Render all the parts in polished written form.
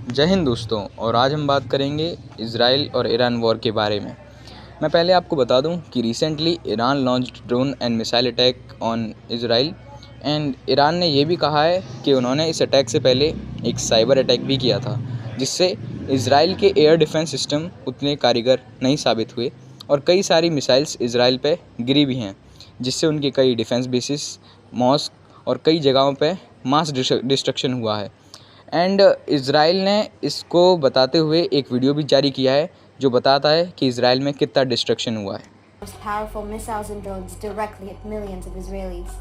जय हिंद दोस्तों। और आज हम बात करेंगे इज़राइल और ईरान वॉर के बारे में। मैं पहले आपको बता दूं कि recently Iran launched drone and missile attack on Israel and Iran ने ये भी कहा है कि उन्होंने इस अटैक से पहले एक साइबर अटैक भी किया था, जिससे इज़राइल के एयर डिफेंस सिस्टम उतने कारगर नहीं साबित हुए और कई सारी मिसाइल्स इज़राइल पे गिरी भी हैं, जिससे उनके कई डिफेंस बेसिस, मॉस्क और कई जगहों पे मास डिस्ट्रक्शन हुआ है। एंड इज़राइल ने इसको बताते हुए एक वीडियो भी जारी किया है जो बताता है कि इज़राइल में कितना डिस्ट्रक्शन हुआ है। Most powerful missiles and drones directly at millions of Israelis.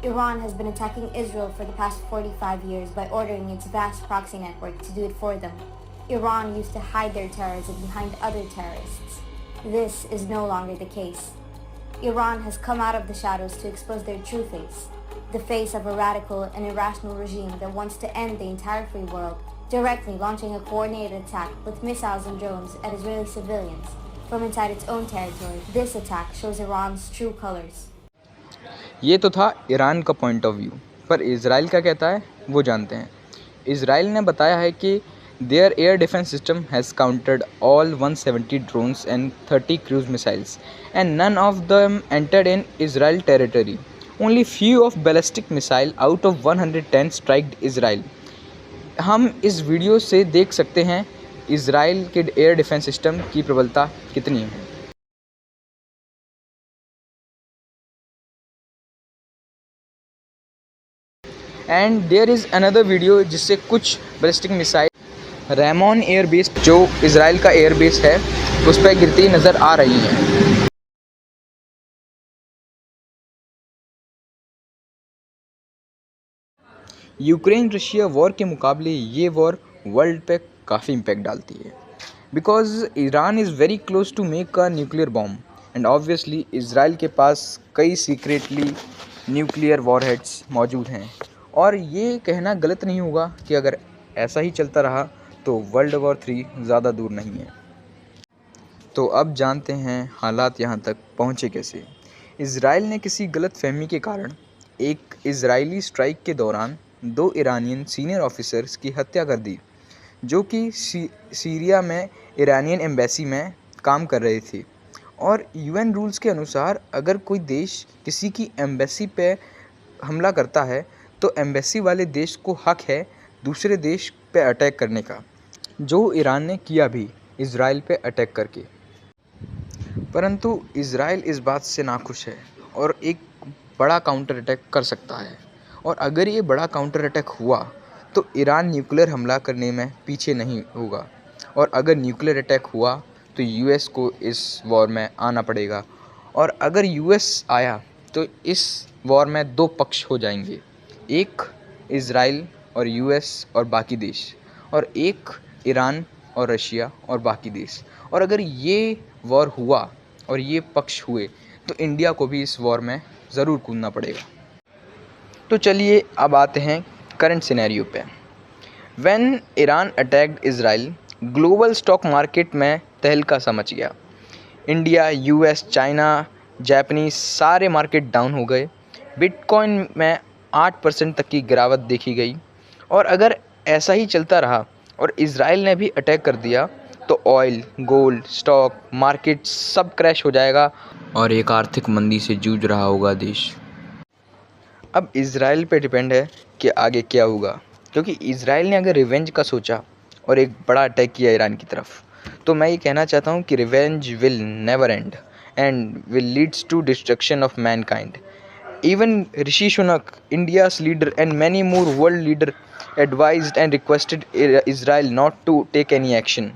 Iran has been attacking Israel for the past 45 years by ordering its vast proxy network to do it for them. Iran used to hide their terrorism behind other terrorists. This is no longer the case. Iran has come out of the shadows to expose their true face, the face of a radical and irrational regime that wants to end the entire free world, directly launching a coordinated attack with missiles and drones at Israeli civilians from inside its own territory. This attack shows Iran's true colors. ये तो था Iran का point of view, पर Israel का कहता है वो जानते हैं। इज़राइल ने बताया है कि their air defence system has countered all 170 drones and 30 cruise missiles and none of them entered in Israel territory. Only few of ballistic missile out of 110 striked Israel. हम इस वीडियो से देख सकते हैं इज़राइल के एयर डिफेंस सिस्टम की प्रबलता कितनी है। And there is another video जिससे कुछ ballistic missile Ramon air base, जो इज़राइल का एयर बेस है, उस पर गिरती नज़र आ रही हैं। यूक्रेन रशिया वॉर के मुकाबले ये वॉर वर्ल्ड पे काफ़ी इम्पैक्ट डालती है, because Iran is very close to make a nuclear bomb and obviously Israel के पास कई सीक्रेटली न्यूक्लियर वॉरहेड्स मौजूद हैं। और ये कहना गलत नहीं होगा कि अगर ऐसा ही चलता रहा तो वर्ल्ड वॉर 3 ज़्यादा दूर नहीं है। तो अब जानते हैं हालात यहाँ तक पहुँचे कैसे। इज़राइल ने किसी गलत फहमी के कारण एक इज़राइली स्ट्राइक के दौरान 2 ईरानियन सीनियर ऑफिसर्स की हत्या कर दी, जो कि सीरिया में ईरानियन एम्बेसी में काम कर रहे थे। और यूएन रूल्स के अनुसार अगर कोई देश किसी की एम्बेसी पे हमला करता है तो एम्बेसी वाले देश को हक है दूसरे देश पे अटैक करने का, जो ईरान ने किया भी इज़राइल पे अटैक करके। परंतु इज़राइल इस बात से नाखुश है और एक बड़ा काउंटर अटैक कर सकता है। और अगर ये बड़ा काउंटर अटैक हुआ तो ईरान न्यूक्लियर हमला करने में पीछे नहीं होगा, और अगर न्यूक्लियर अटैक हुआ तो यूएस को इस वॉर में आना पड़ेगा। और अगर यूएस आया तो इस वॉर में 2 पक्ष हो जाएंगे, एक इज़राइल और यूएस और बाकी देश, और एक ईरान और रशिया और बाकी देश। और अगर ये वॉर हुआ और ये पक्ष हुए तो इंडिया को भी इस वॉर में ज़रूर कूदना पड़ेगा। तो चलिए अब आते हैं करंट सिनेरियो पे। When Iran attacked Israel, global stock market में तहलका सा मच गया। इंडिया, यूएस, चाइना, जापानीज सारे मार्केट डाउन हो गए। बिटकॉइन में 8% तक की गिरावट देखी गई। और अगर ऐसा ही चलता रहा और इज़राइल ने भी अटैक कर दिया तो ऑयल, गोल्ड, स्टॉक मार्केट सब क्रैश हो जाएगा और एक आर्थिक मंदी से जूझ रहा होगा देश। अब इज़राइल पे डिपेंड है कि आगे क्या होगा, क्योंकि इज़राइल ने अगर रिवेंज का सोचा और एक बड़ा अटैक किया ईरान की तरफ, तो मैं ये कहना चाहता हूँ कि revenge will never end and will leads to destruction of mankind. Even Rishi Sunak, India's leader, and many more world leaders advised and requested Israel not to take any action.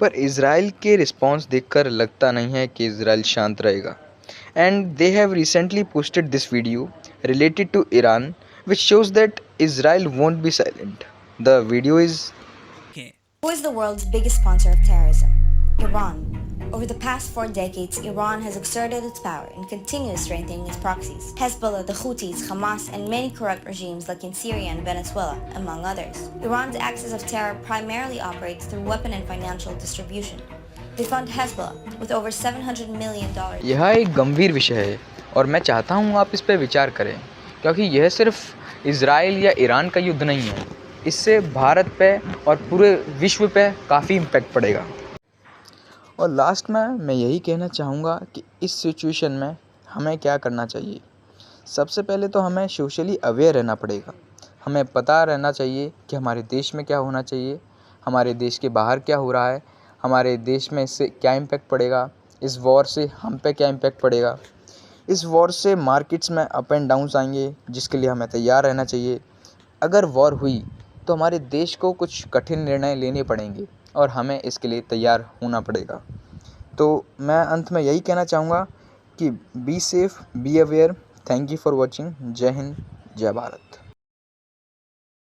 पर इज़राइल के response देखकर लगता नहीं है कि Israel शांत रहेगा। And they have recently posted this video related to Iran, which shows that Israel won't be silent. The video is. Who is the world's biggest sponsor of terrorism? Iran. Over the past 4 decades, Iran has exerted its power and continues strengthening its proxies. Hezbollah, the Houthis, Hamas, and many corrupt regimes like in Syria and Venezuela, among others. Iran's axis of terror primarily operates through weapon and financial distribution. They fund Hezbollah with over $700 million. यह एक गंभीर विषय है और मैं चाहता हूँ आप इस पर विचार करें, क्योंकि यह सिर्फ इज़राइल या ईरान का युद्ध नहीं है, इससे भारत पे और पूरे विश्व पे काफ़ी इम्पैक्ट पड़ेगा। और लास्ट में मैं यही कहना चाहूँगा कि इस सिचुएशन में हमें क्या करना चाहिए। सबसे पहले तो हमें सोशली अवेयर रहना पड़ेगा। हमें पता रहना चाहिए कि हमारे देश में क्या होना चाहिए, हमारे देश के बाहर क्या हो रहा है, हमारे देश में इससे क्या इम्पैक्ट पड़ेगा, इस वॉर से हम पे क्या इम्पैक्ट पड़ेगा। इस वॉर से मार्केट्स में अप एंड डाउन्स आएंगे, जिसके लिए हमें तैयार रहना चाहिए। अगर वॉर हुई तो हमारे देश को कुछ कठिन निर्णय लेने पड़ेंगे और हमें इसके लिए तैयार होना पड़ेगा। तो मैं अंत में यही कहना चाहूँगा कि be safe, be aware. Thank you for watching. जय हिंद, जय भारत।